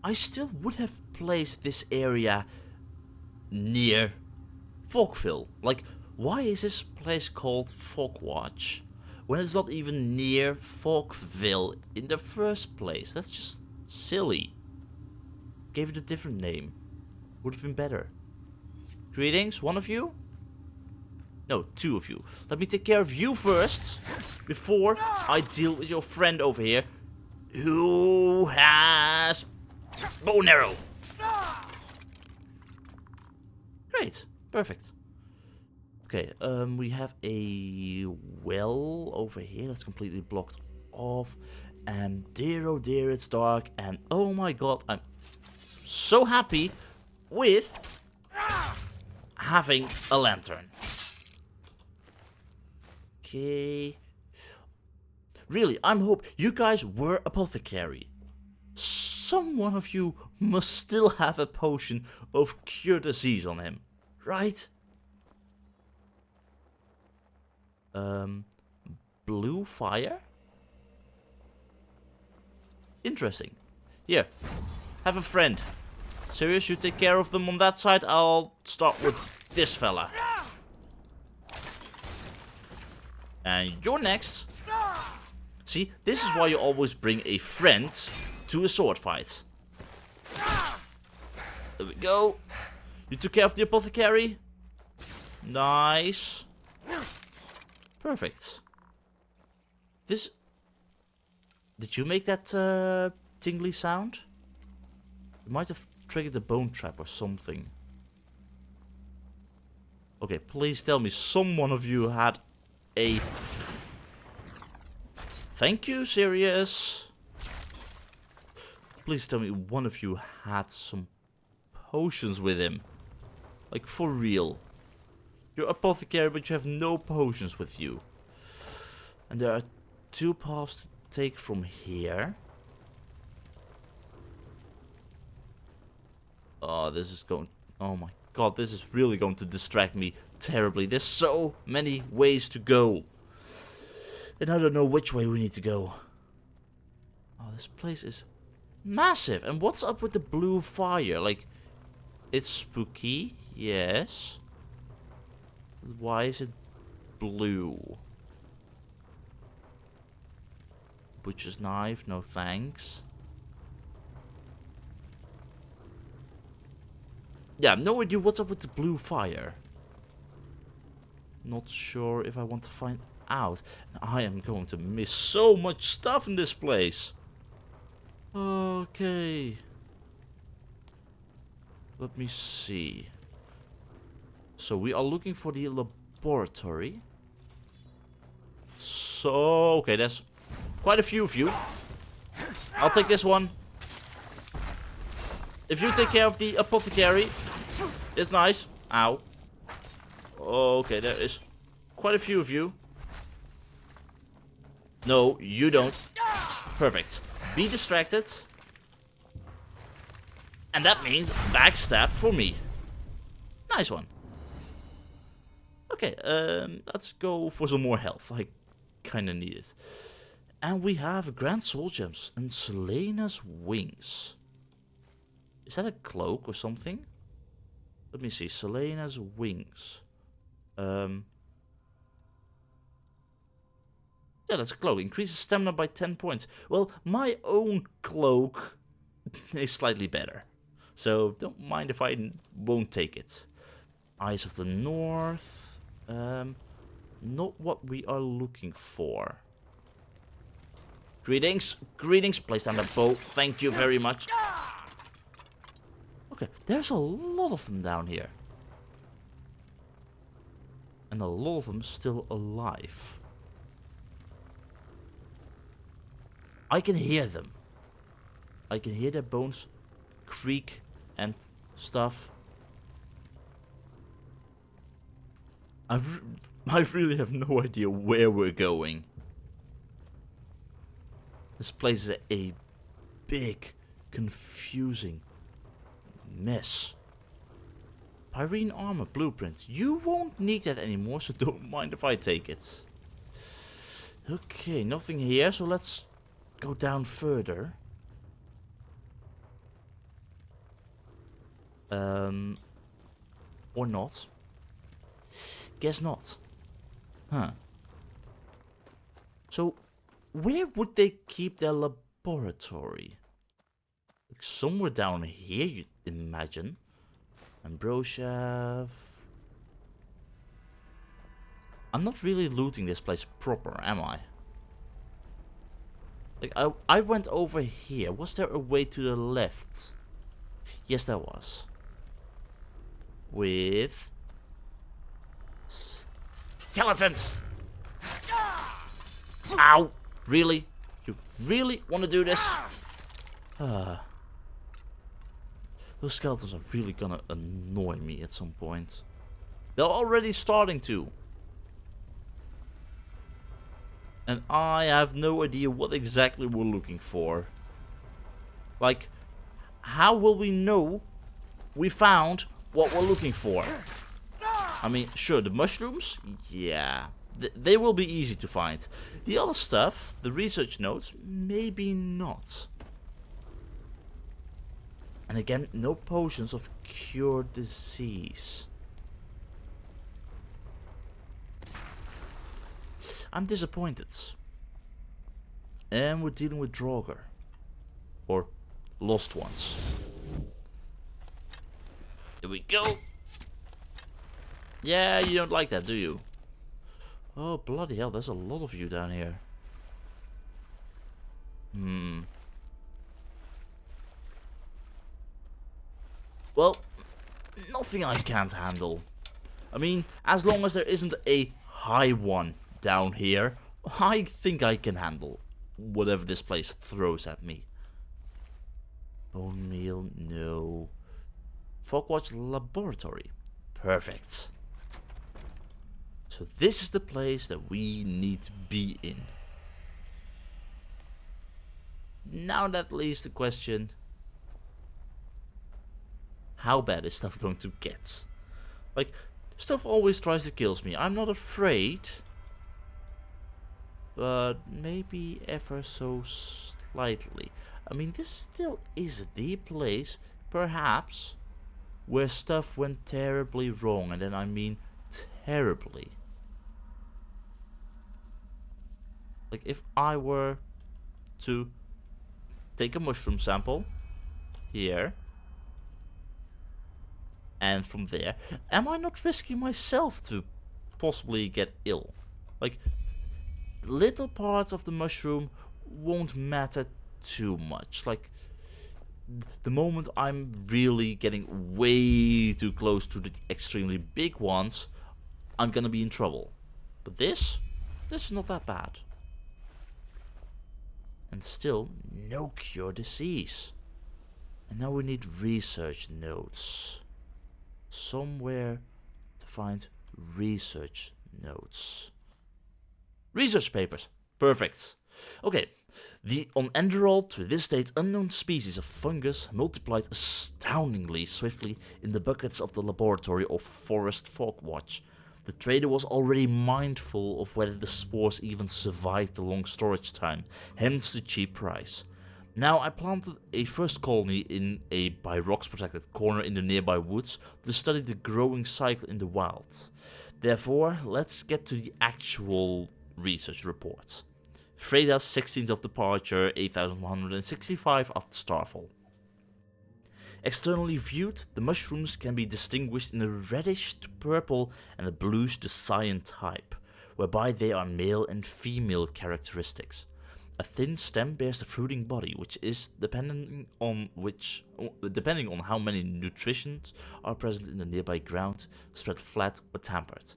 I still would have placed this area near Fogville. Like, why is this place called Fogwatch when it's not even near Fogville in the first place? That's just silly. Gave it a different name. Would have been better. Greetings, one of you? No, two of you. Let me take care of you first, before I deal with your friend over here, who has bow and arrow. Great, perfect. Okay, we have a well over here that's completely blocked off. And dear oh dear, it's dark. And oh my god, I'm so happy with having a lantern. Okay. Really, I'm hoping you guys were Apothecarii. Some one of you must still have a potion of cure disease on him, right? Blue fire? Interesting. Here, have a friend. Serious, you take care of them on that side. I'll start with this fella. And you're next. See, this is why you always bring a friend to a sword fight. There we go. You took care of the Apothecarii. Nice. Perfect. This... Did you make that tingly sound? You might have triggered the bone trap or something. Okay, please tell me some one of you had a... Thank you, Sirius. Please tell me one of you had some potions with him. Like, for real. You're Apothecary, but you have no potions with you. And there are two paths to take from here. Oh, this is going... Oh my god, this is really going to distract me terribly. There's so many ways to go. And I don't know which way we need to go. Oh, this place is massive. And what's up with the blue fire? Like, it's spooky, yes. Why is it blue? Butcher's knife, no thanks. Yeah, no idea what's up with the blue fire. Not sure if I want to find out. I am going to miss so much stuff in this place. Okay. Let me see. So we are looking for the laboratory. So, okay, there's quite a few of you. I'll take this one. If you take care of the Apothecary, it's nice. Ow. Okay, there is quite a few of you. No, you don't. Perfect. Be distracted. And that means backstab for me. Nice one. Okay, let's go for some more health. I kinda need it. And we have Grand Soul Gems and Selena's Wings. Is that a cloak or something? Let me see. Selena's Wings. Yeah, that's a cloak. Increases stamina by 10 points. Well, my own cloak is slightly better. So don't mind if I won't take it. Eyes of the North. Not what we are looking for. Greetings. Greetings. Place down the bow. Thank you very much. Okay, there's a lot of them down here. And a lot of them still alive. I can hear them. I can hear their bones creak and stuff. I really have no idea where we're going. This place is a big, confusing mess. Pyrene armor blueprint. You won't need that anymore, so don't mind if I take it. Okay, nothing here, so let's go down further. Or not. Guess not. Huh. So, where would they keep their laboratory? Like somewhere down here, you'd imagine. Ambrosia. I'm not really looting this place proper, am I? Like, I went over here. Was there a way to the left? Yes, there was. With... skeletons! Ow! Really? You really want to do this? Those skeletons are really gonna annoy me at some point. They're already starting to. And I have no idea what exactly we're looking for. Like, how will we know we found what we're looking for? I mean, sure, the mushrooms, yeah, they will be easy to find. The other stuff, the research notes, maybe not. And again, no potions of cure disease. I'm disappointed. And we're dealing with Draugr. Or lost ones. Here we go. Yeah, you don't like that, do you? Oh, bloody hell, there's a lot of you down here. Well, nothing I can't handle. I mean, as long as there isn't a high one down here, I think I can handle whatever this place throws at me. Bone meal, no. Fogwatch laboratory, perfect. So this is the place that we need to be in. Now that leaves the question, how bad is stuff going to get? Like, stuff always tries to kill me. I'm not afraid. But maybe ever so slightly. I mean, this still is the place, perhaps, where stuff went terribly wrong. And then I mean terribly. Like, if I were to take a mushroom sample here, and from there, am I not risking myself to possibly get ill? Like, little parts of the mushroom won't matter too much. Like, the moment I'm really getting way too close to the extremely big ones, I'm gonna be in trouble. But this is not that bad. And still, no cure disease. And now we need research notes. Somewhere to find research notes. Research papers. Perfect. Okay. On Enderal, to this date unknown species of fungus multiplied astoundingly swiftly in the buckets of the laboratory of Forest Fogwatch. The trader was already mindful of whether the spores even survived the long storage time, hence the cheap price. Now I planted a first colony in a by rocks protected corner in the nearby woods to study the growing cycle in the wild. Therefore, let's get to the actual research report. Freda's 16th of departure, 8165 after starfall. Externally viewed, the mushrooms can be distinguished in a reddish to purple and a bluish to cyan type, whereby they are male and female characteristics. A thin stem bears the fruiting body, which is depending on how many nutrients are present in the nearby ground, spread flat or tampered.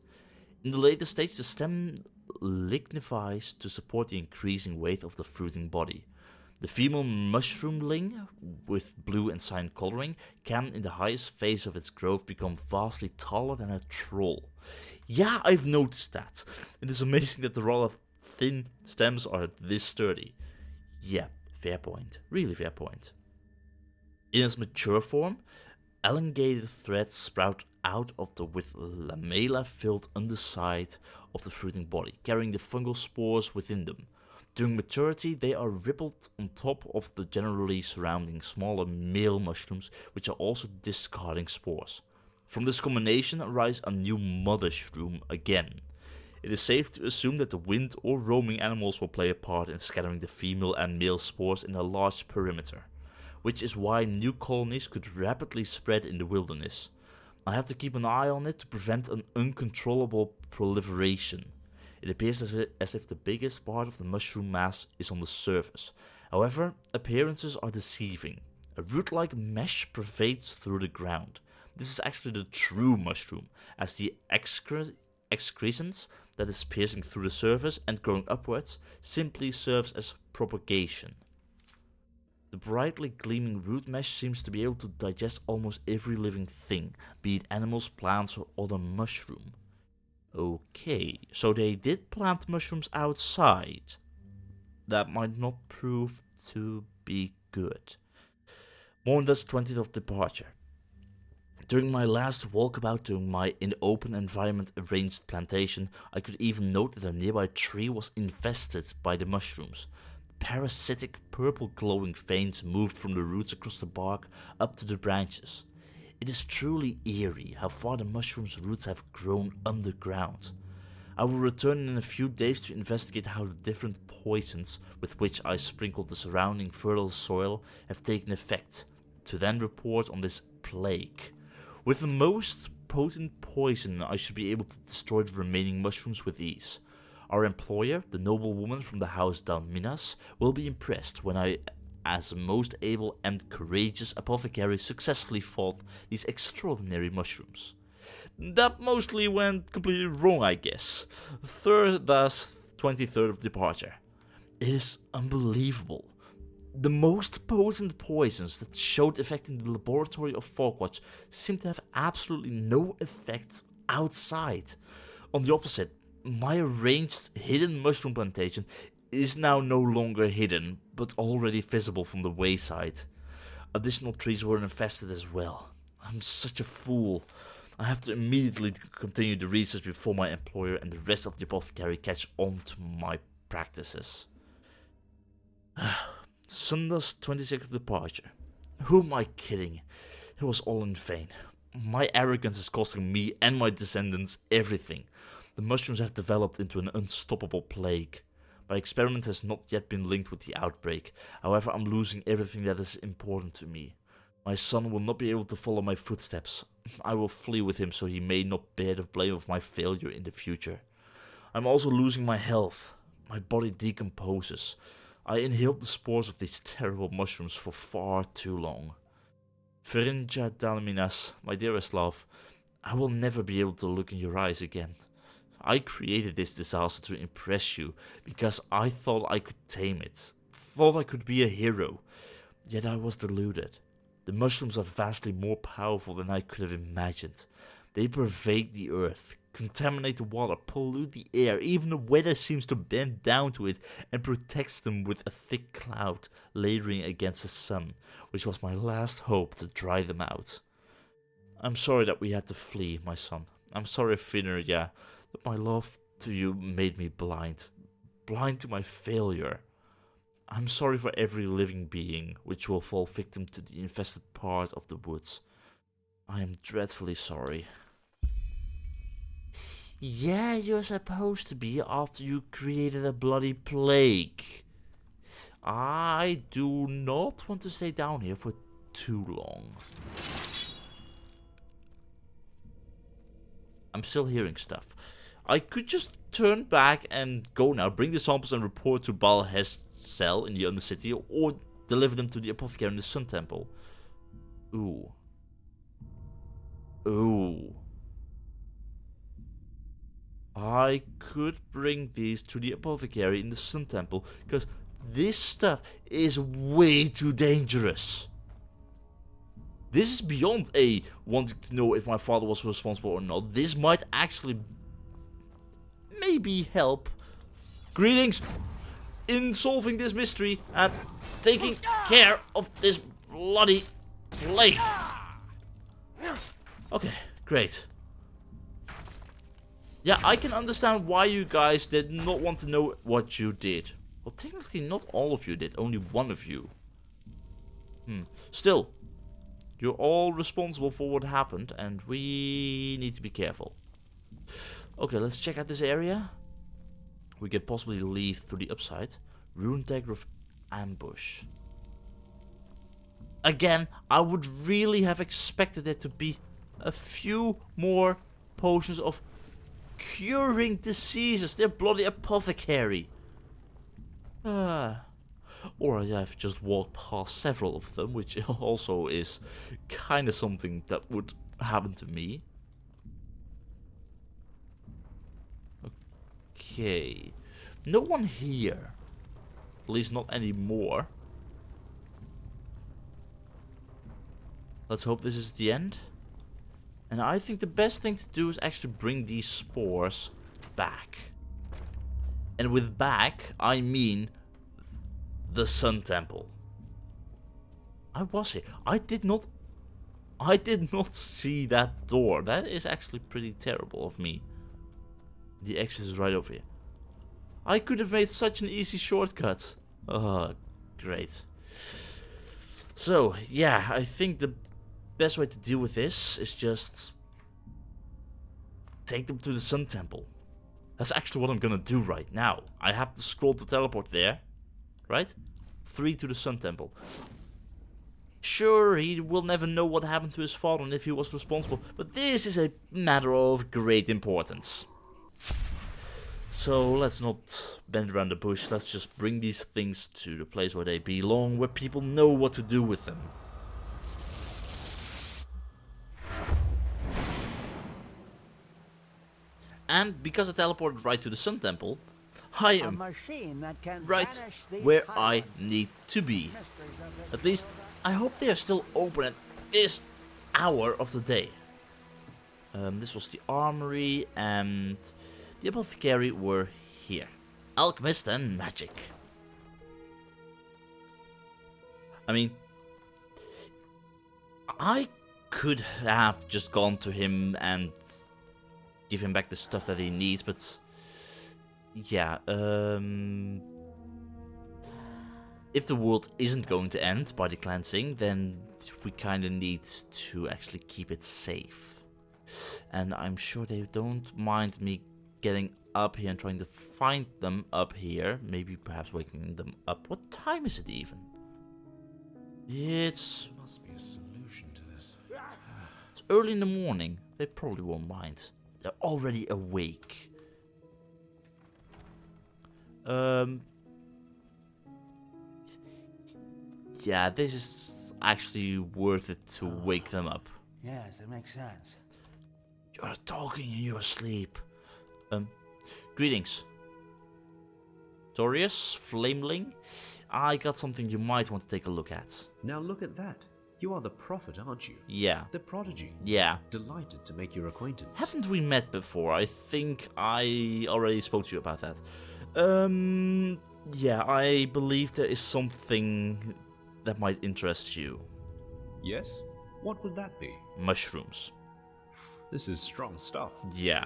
In the later stage, the stem lignifies to support the increasing weight of the fruiting body. The female mushroomling, with blue and cyan coloring, can in the highest phase of its growth become vastly taller than a troll. Yeah, I've noticed that. It is amazing that the rather thin stems are this sturdy. Yeah, fair point. Really fair point. In its mature form, elongated threads sprout out of the with lamella filled underside of the fruiting body, carrying the fungal spores within them. During maturity, they are rippled on top of the generally surrounding smaller male mushrooms, which are also discarding spores. From this combination arise a new mother shroom again. It is safe to assume that the wind or roaming animals will play a part in scattering the female and male spores in a large perimeter, which is why new colonies could rapidly spread in the wilderness. I have to keep an eye on it to prevent an uncontrollable proliferation. It appears as if the biggest part of the mushroom mass is on the surface. However, appearances are deceiving. A root-like mesh pervades through the ground. This is actually the true mushroom, as the excrescence that is piercing through the surface and growing upwards simply serves as propagation. The brightly gleaming root mesh seems to be able to digest almost every living thing, be it animals, plants, or other mushroom. Okay, so they did plant mushrooms outside. That might not prove to be good. Monda's 20th of departure. During my last walkabout during my in open environment arranged plantation, I could even note that a nearby tree was infested by the mushrooms. Parasitic purple glowing veins moved from the roots across the bark up to the branches. It is truly eerie how far the mushroom's roots have grown underground. I will return in a few days to investigate how the different poisons with which I sprinkled the surrounding fertile soil have taken effect, to then report on this plague. With the most potent poison, I should be able to destroy the remaining mushrooms with ease. Our employer, the noble woman from the house Minas, will be impressed when I, as a most able and courageous apothecary, successfully fought these extraordinary mushrooms. That mostly went completely wrong, I guess. Thus, 23rd of departure. It is unbelievable. The most potent poisons that showed effect in the laboratory of Folkwatch seem to have absolutely no effect outside. On the opposite, my arranged hidden mushroom plantation is now no longer hidden, but already visible from the wayside. Additional trees were infested as well. I'm such a fool. I have to immediately continue the research before my employer and the rest of the apothecary catch on to my practices. Sunday's 26th departure. Who am I kidding? It was all in vain. My arrogance is costing me and my descendants everything. The mushrooms have developed into an unstoppable plague. My experiment has not yet been linked with the outbreak. However, I'm losing everything that is important to me. My son will not be able to follow my footsteps. I will flee with him so he may not bear the blame of my failure in the future. I'm also losing my health. My body decomposes. I inhaled the spores of these terrible mushrooms for far too long. Verinja Dalminas, my dearest love, I will never be able to look in your eyes again. I created this disaster to impress you, because I thought I could tame it, thought I could be a hero, yet I was deluded. The mushrooms are vastly more powerful than I could have imagined. They pervade the earth, contaminate the water, pollute the air, even the weather seems to bend down to it and protects them with a thick cloud layering against the sun, which was my last hope to dry them out. I'm sorry that we had to flee, my son. I'm sorry, Finnerja, that my love to you made me blind to my failure. I'm sorry for every living being which will fall victim to the infested part of the woods. I am dreadfully sorry. Yeah, you're supposed to be after you created a bloody plague. I do not want to stay down here for too long. I'm still hearing stuff. I could just turn back and go now, bring the samples and report to Balhest's cell in the Undercity, or deliver them to the Apothecary in the Sun Temple. Ooh. I could bring these to the Apothecary in the Sun Temple, because this stuff is way too dangerous. This is beyond a wanting to know if my father was responsible or not. This might actually maybe help. Greetings in solving this mystery and taking care of this bloody plague. Okay, great. Yeah, I can understand why you guys did not want to know what you did. Well, technically not all of you did, only one of you. Still, you're all responsible for what happened, and we need to be careful. Okay, let's check out this area. We could possibly leave through the upside. Rune dagger of ambush. Again, I would really have expected there to be a few more potions of curing diseases. They're bloody apothecary. Or I've just walked past several of them, which also is kind of something that would happen to me. Okay. No one here. At least not anymore. Let's hope this is the end. And I think the best thing to do is actually bring these spores back. And with back, I mean the Sun Temple. I was here. I did not see that door. That is actually pretty terrible of me. The exit is right over here. I could have made such an easy shortcut. Oh, great. So, yeah, I think the best way to deal with this is just take them to the Sun Temple. That's actually what I'm gonna do right now. I have the scroll to teleport there, right? 3 to the Sun Temple. Sure, he will never know what happened to his father and if he was responsible, but this is a matter of great importance. So let's not bend around the bush, let's just bring these things to the place where they belong, where people know what to do with them. And because I teleported right to the Sun Temple, I am right where I need to be. At least, I hope they are still open at this hour of the day. This was the armory, and the Apothecarii were here. Alchemist and magic. I mean, I could have just gone to him and give him back the stuff that he needs, but yeah, if the world isn't going to end by the cleansing, then we kind of need to actually keep it safe. And I'm sure they don't mind me getting up here and trying to find them up here. Maybe perhaps waking them up. What time is it even? It's... Must be a solution to this. It's early in the morning. They probably won't mind. They're already awake. Yeah, this is actually worth it to wake them up. Yes, it makes sense. You're talking in your sleep. Greetings. Torius, Flameling. I got something you might want to take a look at. Now look at that. You are the prophet, aren't you? Yeah. The prodigy. Yeah. Delighted to make your acquaintance. Haven't we met before? I think I already spoke to you about that. Yeah, I believe there is something that might interest you. Yes? What would that be? Mushrooms. This is strong stuff. Yeah.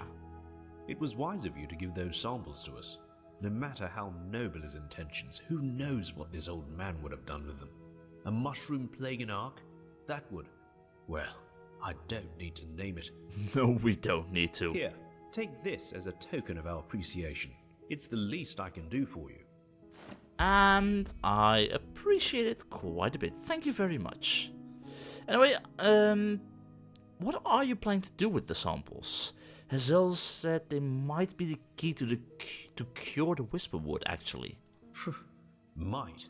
It was wise of you to give those samples to us. No matter how noble his intentions, who knows what this old man would have done with them? A mushroom plague in Ark? That would... Well, I don't need to name it. No, we don't need to. Here, take this as a token of our appreciation. It's the least I can do for you. And I appreciate it quite a bit. Thank you very much. Anyway, what are you planning to do with the samples? Hazel said they might be the key to cure the Whisperwood, actually. Might.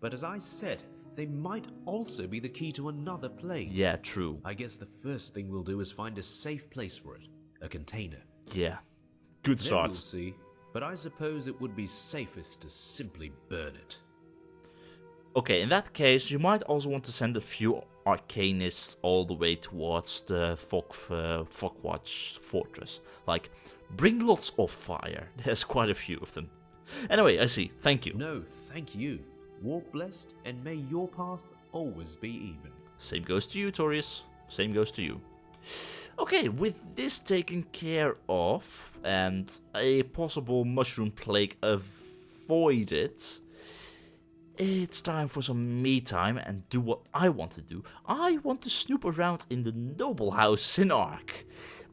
But as I said, they might also be the key to another plague. Yeah, true. I guess the first thing we'll do is find a safe place for it. A container. Yeah. Good start. Then we'll see. But I suppose it would be safest to simply burn it. Okay, in that case, you might also want to send a few arcanists all the way towards the Fogwatch fortress. Like, bring lots of fire. There's quite a few of them. Anyway, I see. Thank you. No, thank you. Walk blessed, and may your path always be even. Same goes to you, Torius. Same goes to you. Okay, with this taken care of, and a possible mushroom plague avoid it. It's time for some me time and do what I want to do. I want to snoop around in the noble house in Ark.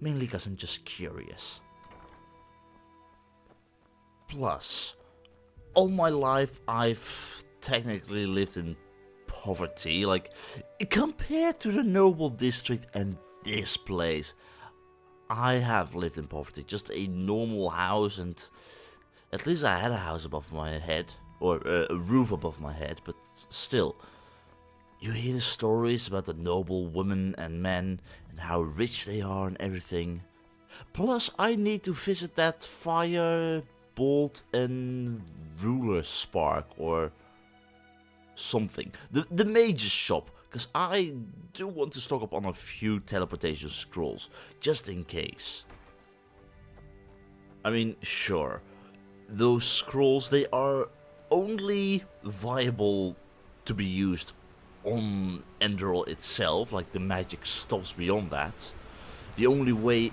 Mainly because I'm just curious. Plus, all my life I've technically lived in poverty. Like, compared to the noble district and this place, I have lived in poverty. Just a normal house, and at least I had a house above my head. Or a roof above my head, but still. You hear the stories about the noble women and men and how rich they are and everything. Plus, I need to visit that fire, bolt and ruler spark or something. The mage's shop, because I do want to stock up on a few teleportation scrolls, just in case. I mean, sure, those scrolls, they are only viable to be used on Enderal itself, like the magic stops beyond that. The only way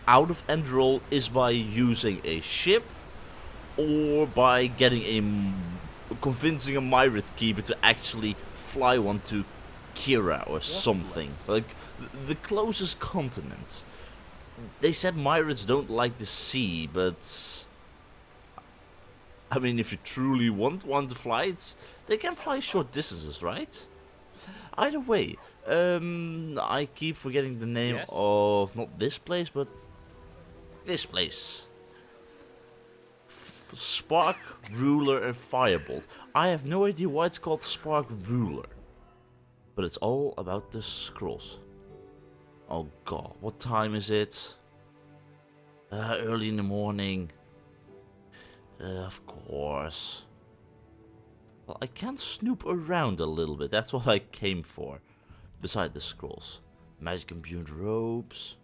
out of Enderal is by using a ship or by getting convincing a Myrith keeper to actually fly one to Kira or something. Like the closest continent. They said Myriths don't like the sea, but I mean, if you truly want one to fly, they can fly short distances, right? Either way, I keep forgetting the name of not this place, but this place. Spark, Ruler, and Firebolt. I have no idea why it's called Spark Ruler, but it's all about the scrolls. Oh god, what time is it? Early in the morning. Of course. Well, I can snoop around a little bit. That's what I came for. Beside the scrolls. Magic imbued robes.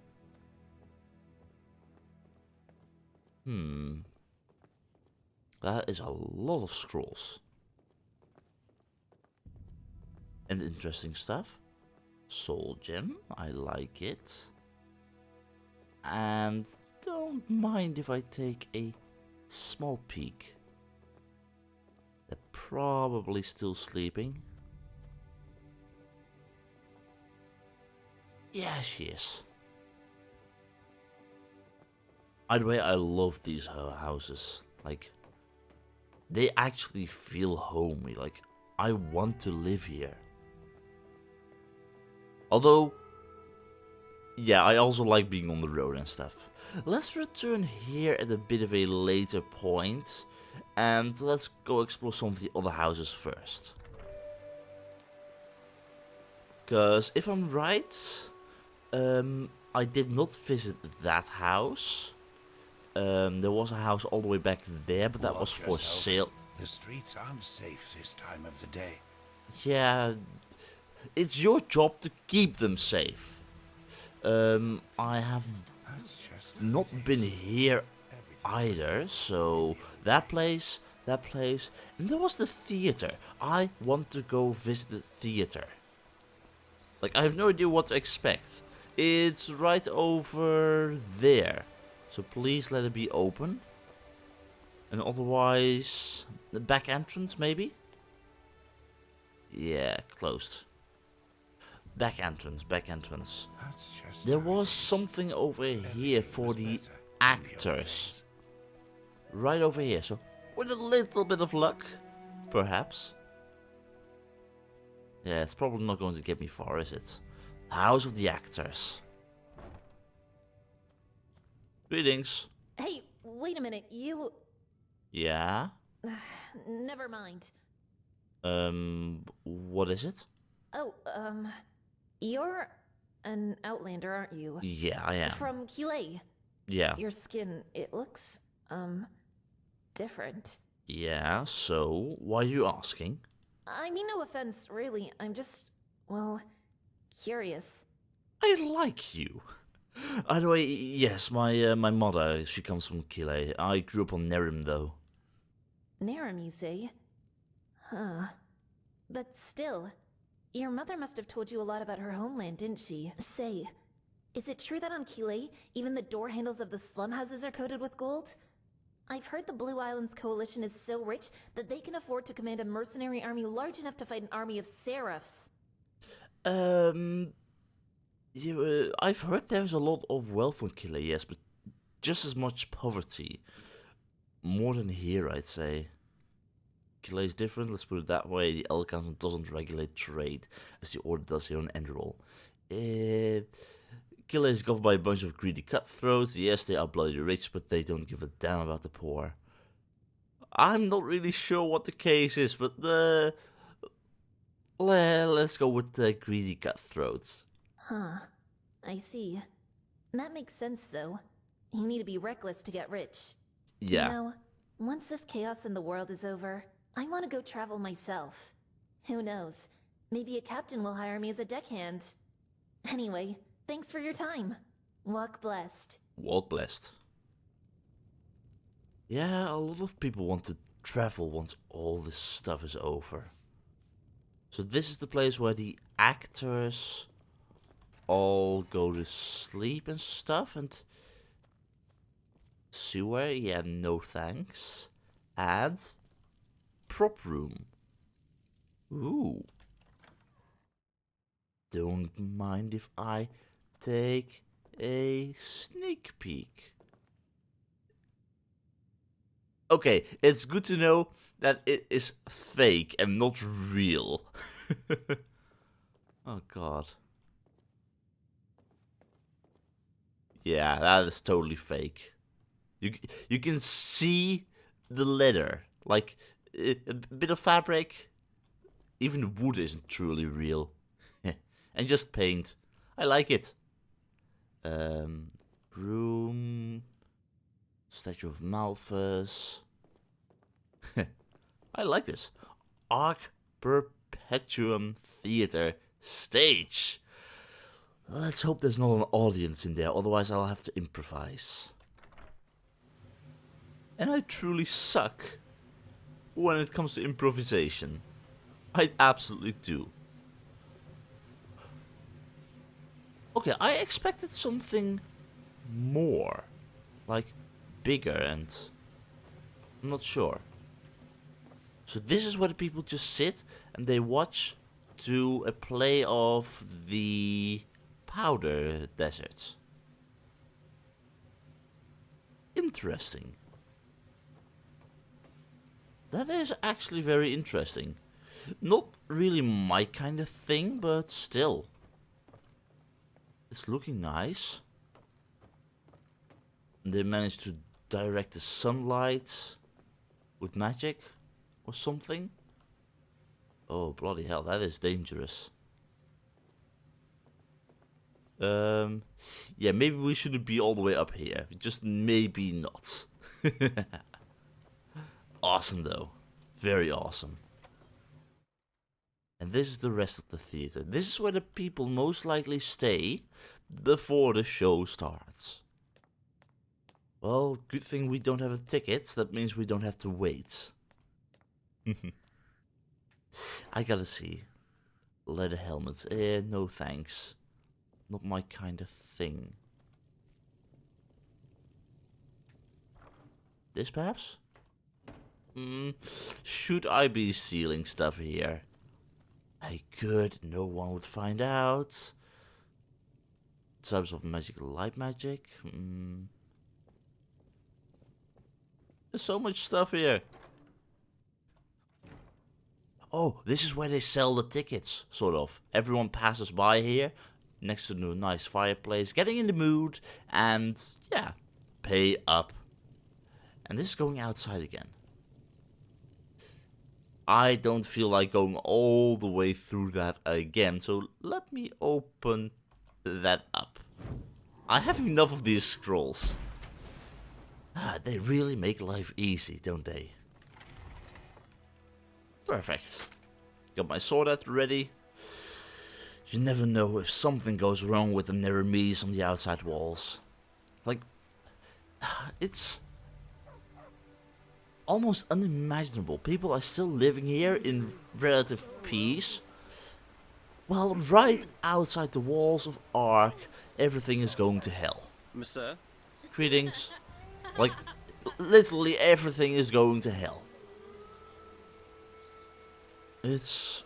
That is a lot of scrolls. And interesting stuff. Soul gem. I like it. And don't mind if I take a small peek. They're probably still sleeping. Yeah, she is. Either way, I love these houses. Like, they actually feel homey. Like, I want to live here. Although, yeah, I also like being on the road and stuff. Let's return here at a bit of a later point, and let's go explore some of the other houses first. Because if I'm right, I did not visit that house. There was a house all the way back there, but that was for sale. The streets aren't safe this time of the day. Yeah, it's your job to keep them safe. I have not been here either, so that place, and there was the theater. I want to go visit the theater. Like, I have no idea what to expect. It's right over there, so please let it be open. And otherwise, the back entrance maybe? Yeah, closed. Back entrance, back entrance. There was something over here for the actors. Right over here, so with a little bit of luck, perhaps. Yeah, it's probably not going to get me far, is it? House of the Actors. Greetings. Hey, wait a minute, you... Yeah? Never mind. What is it? Oh, you're an outlander, aren't you? Yeah, I am. From Kilei. Yeah. Your skin, it looks, different. Yeah, so, why are you asking? I mean, no offense, really. I'm just, well, curious. I like you. Either way, yes, my mother, she comes from Kilei. I grew up on Nerim, though. Nerim, you say? Huh. But still, your mother must have told you a lot about her homeland, didn't she? Say, is it true that on Kilei, even the door handles of the slum houses are coated with gold? I've heard the Blue Islands Coalition is so rich that they can afford to command a mercenary army large enough to fight an army of seraphs. Yeah, I've heard there's a lot of wealth on Killer, yes, but just as much poverty. More than here, I'd say. Killer is different, let's put it that way. The Elder Council doesn't regulate trade, as the Order does here on Enderal. Killer is governed by a bunch of greedy cutthroats. Yes, they are bloody rich, but they don't give a damn about the poor. I'm not really sure what the case is, but let's go with the greedy cutthroats. Huh. I see. That makes sense, though. You need to be reckless to get rich. Yeah. You know, once this chaos in the world is over, I want to go travel myself. Who knows? Maybe a captain will hire me as a deckhand. Anyway, thanks for your time. Walk blessed. Walk blessed. Yeah, a lot of people want to travel once all this stuff is over. So this is the place where the actors all go to sleep and stuff, and sewer, yeah, no thanks. And prop room. Ooh. Don't mind if I take a sneak peek. Okay, it's good to know that it is fake and not real. Oh god. Yeah, that is totally fake. You can see the leather, like a bit of fabric. Even the wood isn't truly real. And just paint. I like it. Broom. Statue of Malthus. I like this. Arc Perpetuum Theater stage. Let's hope there's not an audience in there, otherwise I'll have to improvise. And I truly suck when it comes to improvisation. I absolutely do. Okay, I expected something more. Like, bigger, and I'm not sure. So this is where the people just sit and they watch to a play of the Powder Desert. Interesting. That is actually very interesting. Not really my kind of thing, but still. It's looking nice. They managed to direct the sunlight with magic or something. Oh, bloody hell, that is dangerous. Yeah, maybe we shouldn't be all the way up here. Just maybe not. Awesome though. Very awesome. And this is the rest of the theater. This is where the people most likely stay before the show starts. Well, good thing we don't have a ticket. That means we don't have to wait. I gotta see. Leather helmets. No thanks. Not my kind of thing. This perhaps? Should I be stealing stuff here? I could. No one would find out. Types of magical light magic. There's so much stuff here. Oh, this is where they sell the tickets, sort of. Everyone passes by here, next to the nice fireplace, getting in the mood, and yeah, pay up. And this is going outside again. I don't feel like going all the way through that again, so let me open that up. I have enough of these scrolls. They really make life easy, don't they? Perfect. Got my sword at ready. You never know if something goes wrong with the Neramis on the outside walls. Like, it's almost unimaginable. People are still living here in relative peace, while right outside the walls of Ark, everything is going to hell. Monsieur? Greetings. Like, literally everything is going to hell. It's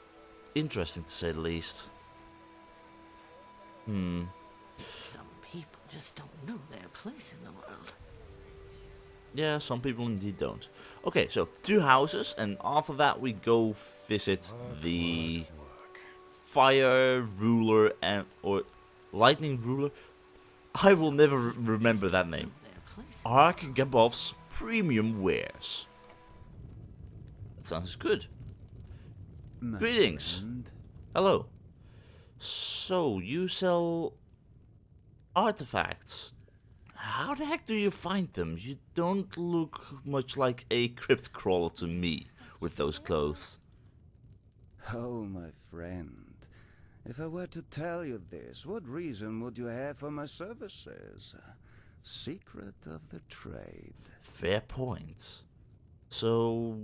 interesting to say the least. Some people just don't know their place in the world. Yeah, some people indeed don't. Okay, so 2 houses, and after that we go visit the fire ruler or lightning ruler. I will never remember that name. Ark Gabov's premium wares. That sounds good. Greetings. Hello. So, you sell artifacts. How the heck do you find them? You don't look much like a crypt crawler to me with those clothes. Oh, my friend. If I were to tell you this, what reason would you have for my services? Secret of the trade. Fair point. So...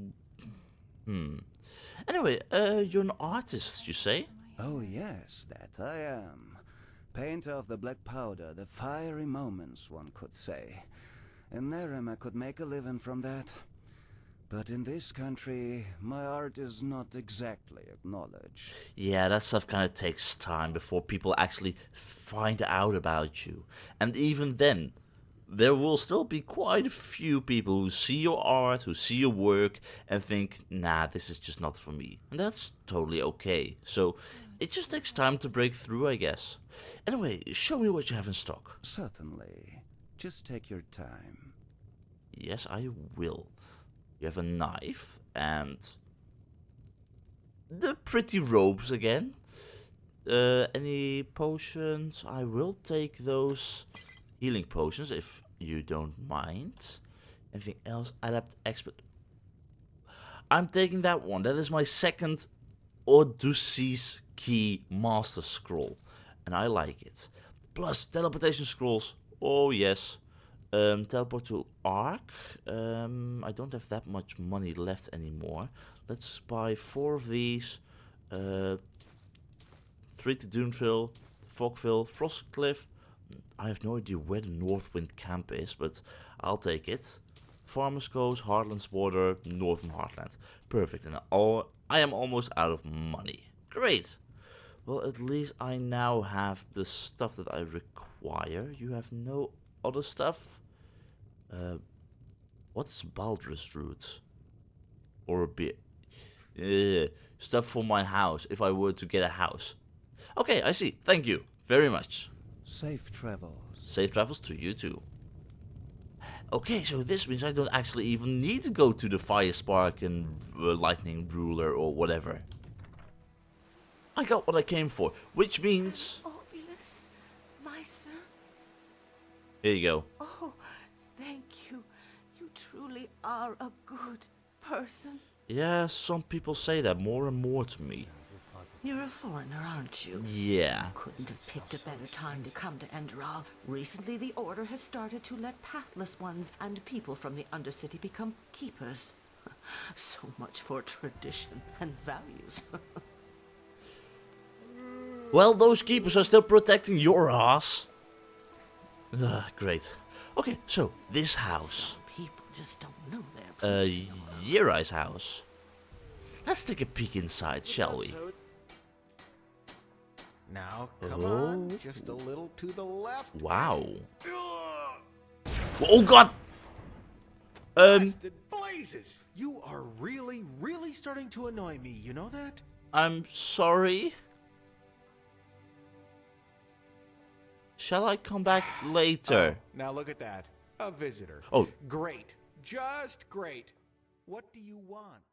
Anyway, you're an artist, you say? Oh, yes, that I am. Painter of the black powder, the fiery moments, one could say. In Nerim I could make a living from that. But in this country, my art is not exactly acknowledged. Yeah, that stuff kind of takes time before people actually find out about you. And even then, there will still be quite a few people who see your art, who see your work, and think, nah, this is just not for me. And that's totally okay. So, it just takes time to break through, I guess. Anyway, show me what you have in stock. Certainly. Just take your time. Yes, I will. You have a knife, and the pretty robes again. Any potions? I will take those healing potions, if you don't mind. Anything else? Adapt expert. I'm taking that one. That is my second Odysseus Key Master Scroll, and I like it. Plus teleportation scrolls. Oh yes. Teleport to Ark. I don't have that much money left anymore. Let's buy 4 of these. 3 to Doomville, Fogville, Frostcliff. I have no idea where the Northwind camp is, but I'll take it. Farmers Coast, Heartland's Border, Northern Heartland. Perfect, and I am almost out of money. Great! Well, at least I now have the stuff that I require. You have no other stuff? What's Baldur's Root? Or a bit... stuff for my house, if I were to get a house. Okay, I see. Thank you very much. Safe travels. Safe travels to you too. Okay, so this means I don't actually even need to go to the Fire Spark and Lightning Ruler or whatever. I got what I came for, which means... Obulus, my sir. Here you go. Oh, thank you. You truly are a good person. Yeah, some people say that more and more to me. You're a foreigner, aren't you? Yeah. Couldn't have picked a better time to come to Enderal. Recently, the Order has started to let pathless ones and people from the Undercity become keepers. So much for tradition and values. Well, those keepers are still protecting your ass. Great. Okay, so this house. People just don't know their place. Yerai's house. Let's take a peek inside, shall we? Now, come on, just a little to the left. Wow. Oh god! Blasted blazes! You are really, really starting to annoy me, you know that? I'm sorry. Shall I come back later? Oh, now look at that. A visitor. Oh. Great. Just great. What do you want?